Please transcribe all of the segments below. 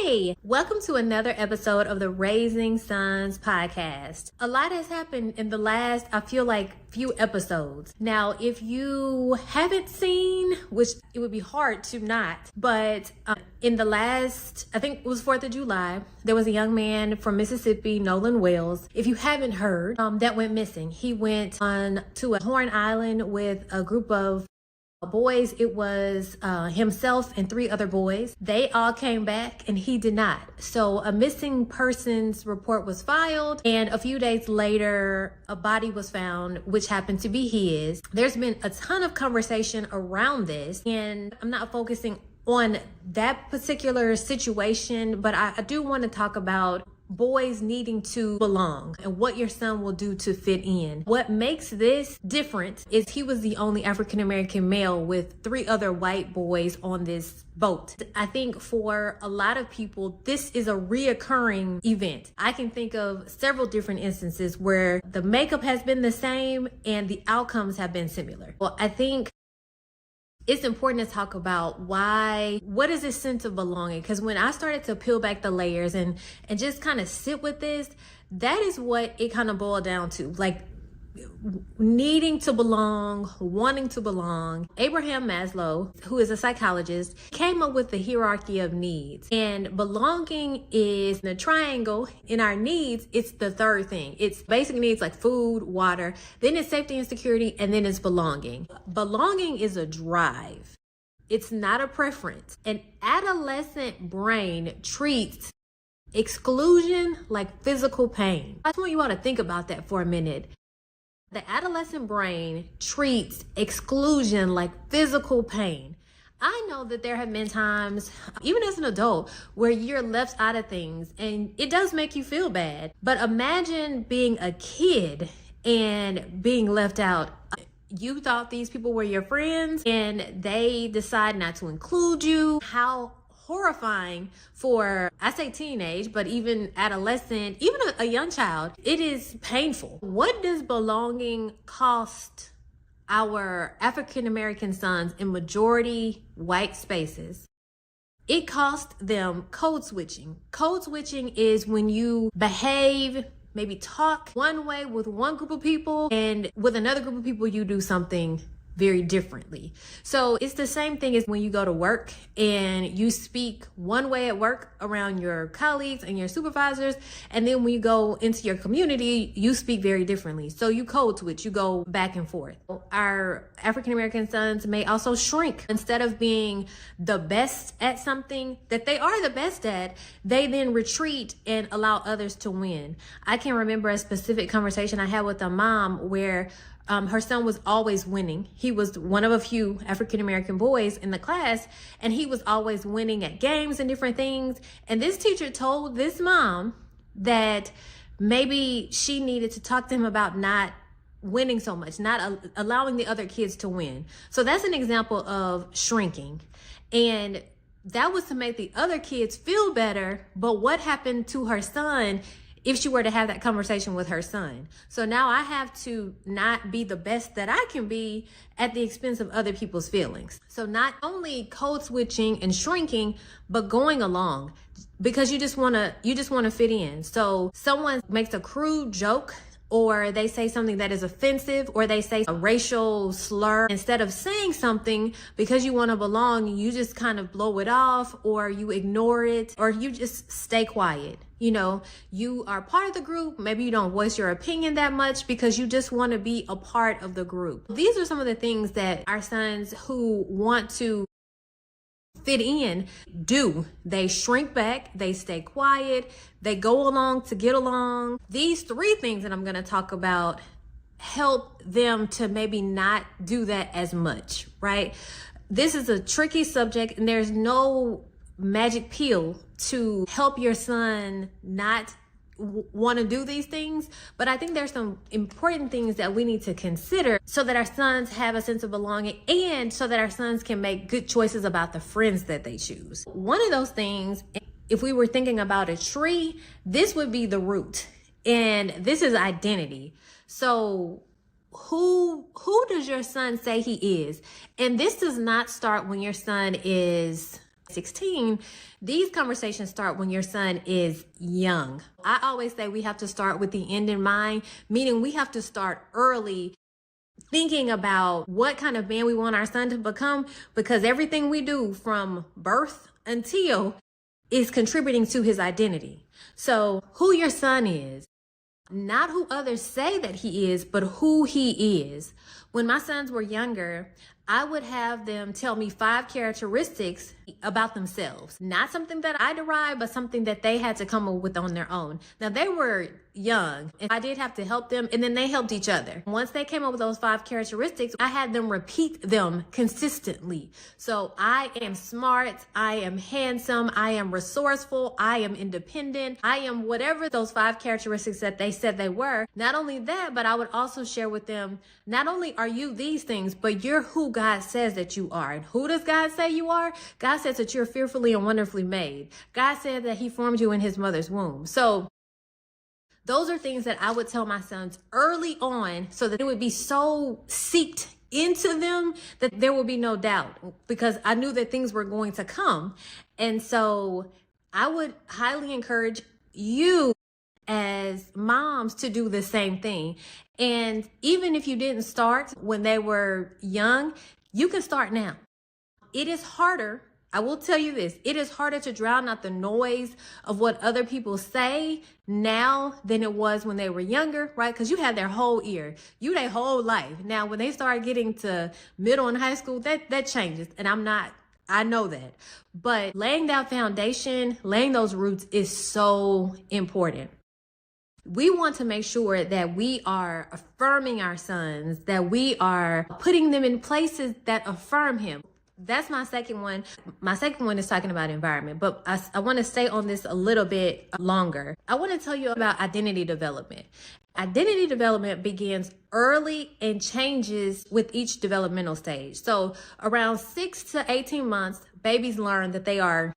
Hey, welcome to another episode of the Raising Sons podcast. A lot has happened in the last, I feel like, few episodes. Now, if you haven't seen, which it would be hard to not, but in the last, I think it was 4th of July, there was a young man from Mississippi, Nolan Wells. If you haven't heard, that went missing. He went on to a Horn Island with a group of boys. It was himself and 3 other boys. They all came back and he did not. So a missing persons report was filed, and a few days later a body was found, which happened to be his. There's been a ton of conversation around this, and I'm not focusing on that particular situation, but I do want to talk about boys needing to belong and what your son will do to fit in. What makes this different is he was the only African-American male with 3 other white boys on this boat. I think for a lot of people, this is a reoccurring event. I can think of several different instances where the makeup has been the same and the outcomes have been similar. Well, I think it's important to talk about what is this sense of belonging? Because when I started to peel back the layers and just kind of sit with this, that is what it kind of boiled down to. Like needing to belong, wanting to belong. Abraham Maslow, who is a psychologist, came up with the hierarchy of needs. And belonging is the triangle. In our needs, it's the third thing. It's basic needs like food, water, then it's safety and security, and then it's belonging. Belonging is a drive. It's not a preference. An adolescent brain treats exclusion like physical pain. I just want you all to think about that for a minute. The adolescent brain treats exclusion like physical pain. I know that there have been times, even as an adult, where you're left out of things and it does make you feel bad. But imagine being a kid and being left out. You thought these people were your friends and they decide not to include you. How horrifying for, I say teenage, but even adolescent, even a young child. It is painful. What does belonging cost our African-American sons in majority white spaces? It costs them code switching. Code switching is when you behave, maybe talk one way with one group of people, and with another group of people you do something very differently. So it's the same thing as when you go to work and you speak one way at work around your colleagues and your supervisors, and then when you go into your community, you speak very differently. So you code switch, you go back and forth. Our African-American sons may also shrink. Instead of being the best at something that they are the best at, they then retreat and allow others to win. I can remember a specific conversation I had with a mom where her son was always winning. He was one of a few African-American boys in the class, and he was always winning at games and different things. And this teacher told this mom that maybe she needed to talk to him about not winning so much, not allowing the other kids to win. So that's an example of shrinking. And that was to make the other kids feel better. But what happened to her son if she were to have that conversation with her son? So now I have to not be the best that I can be at the expense of other people's feelings. So not only code switching and shrinking, but going along because you just want to fit in. So someone makes a crude joke, or they say something that is offensive, or they say a racial slur. Instead of saying something because you want to belong, you just kind of blow it off, or you ignore it, or you just stay quiet. You know, you are part of the group. Maybe you don't voice your opinion that much because you just want to be a part of the group. These are some of the things that our sons who want to fit in do. They shrink back, they stay quiet, they go along to get along. These 3 things that I'm going to talk about help them to maybe not do that as much, right? This is a tricky subject, and there's no magic pill to help your son not want to do these things. But I think there's some important things that we need to consider so that our sons have a sense of belonging, and so that our sons can make good choices about the friends that they choose. One of those things, if we were thinking about a tree, this would be the root, and this is identity. So who does your son say he is? And this does not start when your son is 16, these conversations start when your son is young. I always say we have to start with the end in mind, meaning we have to start early thinking about what kind of man we want our son to become, because everything we do from birth until is contributing to his identity. So who your son is, not who others say that he is, but who he is. When my sons were younger, I would have them tell me 5 characteristics about themselves. Not something that I derived, but something that they had to come up with on their own. Now, they were young, and I did have to help them, and then they helped each other. Once they came up with those 5 characteristics, I had them repeat them consistently. So I am smart, I am handsome, I am resourceful, I am independent, I am whatever those 5 characteristics that they said they were. Not only that, but I would also share with them, not only are you these things, but you're who God says that you are. And who does God say you are? God says that you're fearfully and wonderfully made. God said that he formed you in his mother's womb. So those are things that I would tell my sons early on, so that it would be so seeped into them that there will be no doubt, because I knew that things were going to come. And so I would highly encourage you as moms to do the same thing. And even if you didn't start when they were young, you can start now. It is harder. I will tell you this, it is harder to drown out the noise of what other people say now than it was when they were younger, right? Because you had their whole ear, you their whole life. Now, when they start getting to middle and high school, that changes. And I know that. But laying that foundation, laying those roots is so important. We want to make sure that we are affirming our sons, that we are putting them in places that affirm him. That's my second one. My second one is talking about environment, but I want to stay on this a little bit longer. I want to tell you about identity development. Identity development begins early and changes with each developmental stage. So around 6 to 18 months, babies learn that they are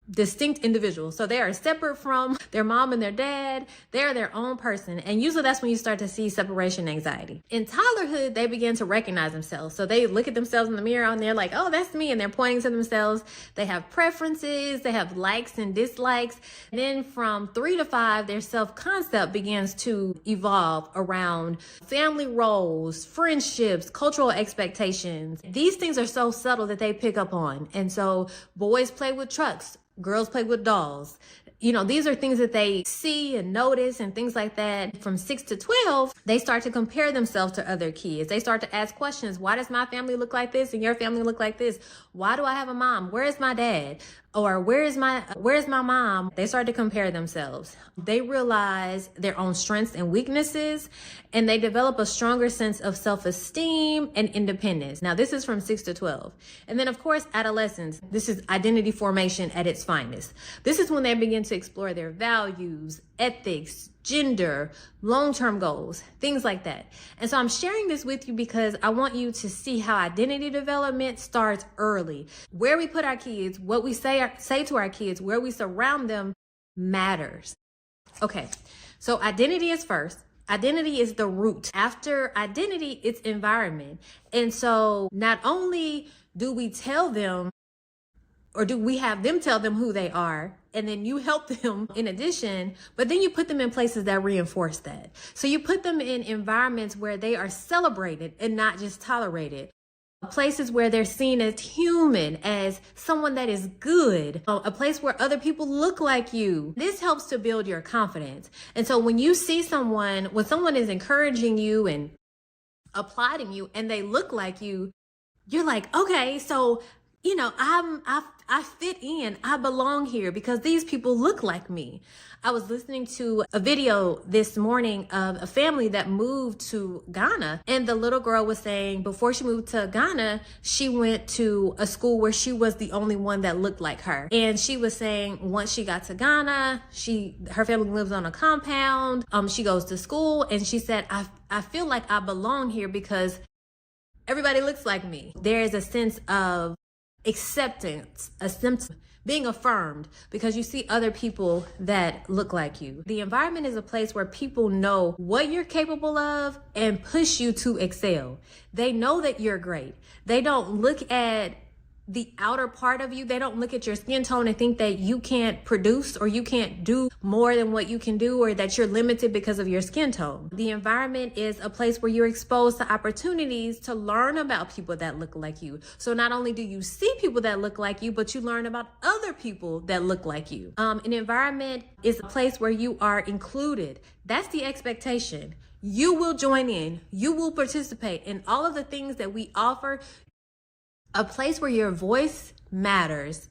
distinct individuals. So they are separate from their mom and their dad. They're their own person. And usually that's when you start to see separation anxiety. In toddlerhood, they begin to recognize themselves. So they look at themselves in the mirror and they're like, oh, that's me. And they're pointing to themselves. They have preferences. They have likes and dislikes. And then from 3 to 5, their self-concept begins to evolve around family roles, friendships, cultural expectations. These things are so subtle that they pick up on. And so boys play with trucks. Girls play with dolls. You know, these are things that they see and notice and things like that. From 6 to 12, they start to compare themselves to other kids. They start to ask questions. Why does my family look like this and your family look like this? Why do I have a mom? Where is my dad? Or where's my mom? They start to compare themselves. They realize their own strengths and weaknesses, and they develop a stronger sense of self-esteem and independence. Now, this is from 6 to 12. And then, of course, adolescence. This is identity formation at its finest. This is when they begin to explore their values, ethics, gender, long-term goals, things like that. And so I'm sharing this with you because I want you to see how identity development starts early. Where we put our kids, what we say to our kids, where we surround them matters. Okay, so identity is first. Identity is the root. After identity, it's environment. And so not only do we tell them, or do we have them tell them who they are, and then you help them in addition, but then you put them in places that reinforce that. So you put them in environments where they are celebrated and not just tolerated. Places where they're seen as human, as someone that is good, a place where other people look like you. This helps to build your confidence. And so when you see someone, when someone is encouraging you and applauding you and they look like you, you're like, okay, so you know, I fit in, I belong here because these people look like me. I was listening to a video this morning of a family that moved to Ghana, and the little girl was saying before she moved to Ghana, she went to a school where she was the only one that looked like her. And she was saying once she got to Ghana, her family lives on a compound. She goes to school, and she said, I feel like I belong here because everybody looks like me. There is a sense of acceptance, a sense of being affirmed because you see other people that look like you. The environment is a place where people know what you're capable of and push you to excel. They know that you're great. They don't look at the outer part of you. They don't look at your skin tone and think that you can't produce or you can't do more than what you can do, or that you're limited because of your skin tone. The environment is a place where you're exposed to opportunities to learn about people that look like you. So not only do you see people that look like you, but you learn about other people that look like you. An environment is a place where you are included. That's the expectation. You will join in, you will participate in all of the things that we offer. A place where your voice matters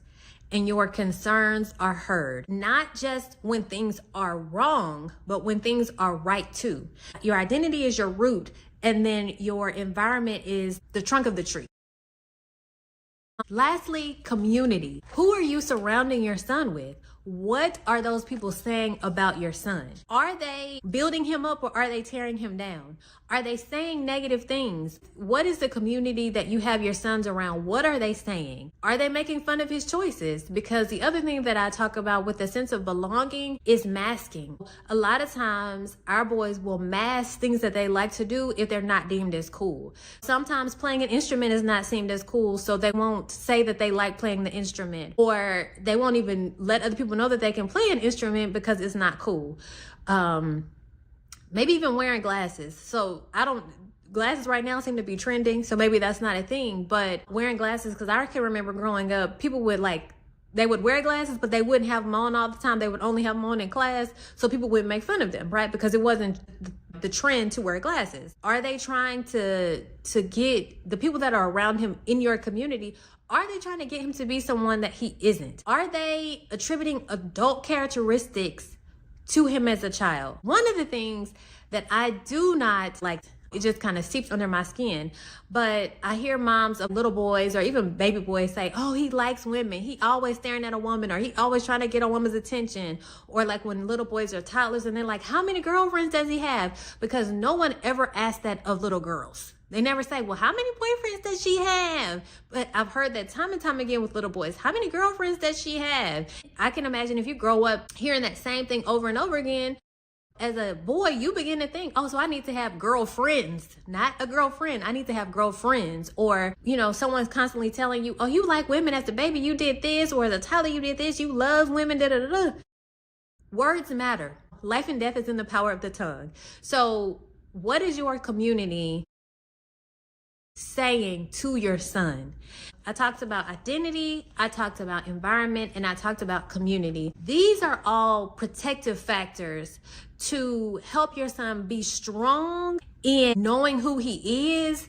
and your concerns are heard. Not just when things are wrong, but when things are right too. Your identity is your root, and then your environment is the trunk of the tree. Lastly, community. Who are you surrounding your son with? What are those people saying about your son? Are they building him up or are they tearing him down? Are they saying negative things? What is the community that you have your sons around? What are they saying? Are they making fun of his choices? Because the other thing that I talk about with the sense of belonging is masking. A lot of times our boys will mask things that they like to do if they're not deemed as cool. Sometimes playing an instrument is not seen as cool, so they won't say that they like playing the instrument, or they won't even let other people know that they can play an instrument because it's not cool. Maybe even wearing glasses. So glasses right now seem to be trending, so maybe that's not a thing, but wearing glasses, because I can remember growing up, people would they would wear glasses, but they wouldn't have them on all the time. They would only have them on in class, so people wouldn't make fun of them, right? Because it wasn't the trend to wear glasses. Are they trying to get the people that are around him in your community, are they trying to get him to be someone that he isn't? Are they attributing adult characteristics to him as a child? One of the things that I do not like, it just kind of seeps under my skin, but I hear moms of little boys or even baby boys say, oh, he likes women. He always staring at a woman, or he always trying to get a woman's attention. Or like when little boys are toddlers and they're like, how many girlfriends does he have? Because no one ever asked that of little girls. They never say, well, how many boyfriends does she have? But I've heard that time and time again with little boys. How many girlfriends does she have? I can imagine if you grow up hearing that same thing over and over again, as a boy, you begin to think, oh, so I need to have girlfriends, not a girlfriend. I need to have girlfriends. Or, someone's constantly telling you, oh, you like women. As a baby, you did this. Or as a toddler, you did this. You love women, da, da, da, da. Words matter. Life and death is in the power of the tongue. So what is your community saying to your son? I talked about identity, I talked about environment, and I talked about community. These are all protective factors to help your son be strong in knowing who he is,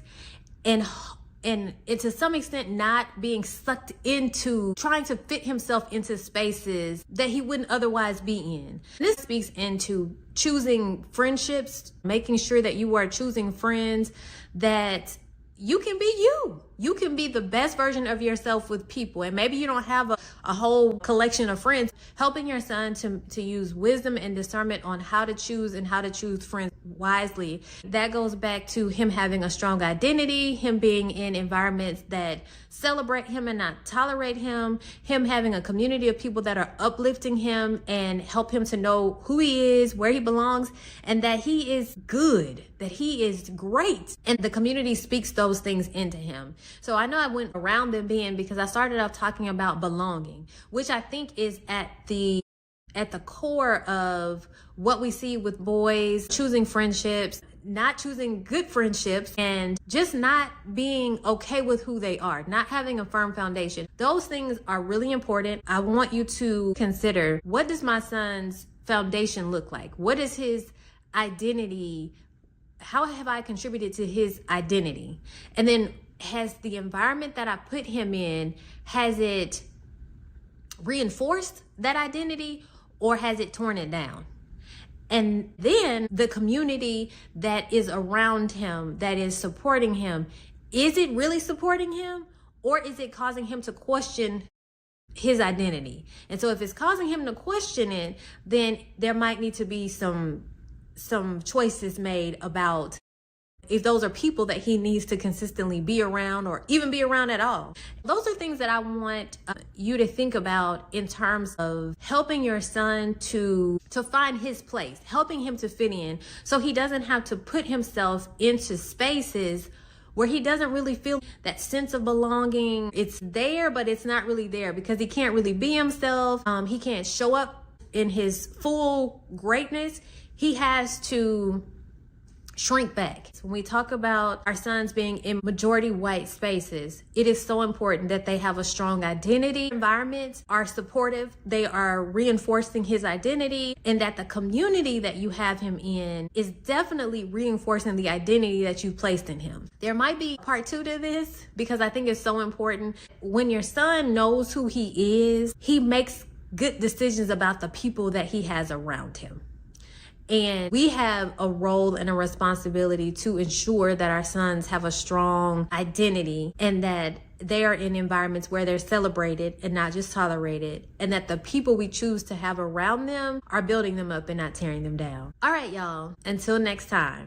and to some extent not being sucked into trying to fit himself into spaces that he wouldn't otherwise be in. This speaks into choosing friendships, making sure that you are choosing friends that you can be you. You can be the best version of yourself with people. And maybe you don't have a whole collection of friends. Helping your son to use wisdom and discernment on how to choose and how to choose friends wisely. That goes back to him having a strong identity, him being in environments that celebrate him and not tolerate him having a community of people that are uplifting him and help him to know who he is, where he belongs, and that he is good, that he is great. And the community speaks those things into him. So I know I went around them being, because I started off talking about belonging, which I think is at the core of what we see with boys choosing friendships, not choosing good friendships, and just not being okay with who they are, not having a firm foundation. Those things are really important. I want you to consider, what does my son's foundation look like? What is his identity? How have I contributed to his identity? And then has the environment that I put him in, has it reinforced that identity or has it torn it down? And then the community that is around him, that is supporting him, is it really supporting him, or is it causing him to question his identity? And so if it's causing him to question it, then there might need to be some choices made about if those are people that he needs to consistently be around or even be around at all. Those are things that I want you to think about in terms of helping your son to find his place, helping him to fit in, so he doesn't have to put himself into spaces where he doesn't really feel that sense of belonging. It's there, but it's not really there because he can't really be himself. He can't show up in his full greatness. He has to shrink back. So when we talk about our sons being in majority white spaces, it is so important that they have a strong identity. Environments are supportive. They are reinforcing his identity, and that the community that you have him in is definitely reinforcing the identity that you placed in him. There might be part 2 to this because I think it's so important. When your son knows who he is, he makes good decisions about the people that he has around him. And we have a role and a responsibility to ensure that our sons have a strong identity and that they are in environments where they're celebrated and not just tolerated, and that the people we choose to have around them are building them up and not tearing them down. All right, y'all. Until next time.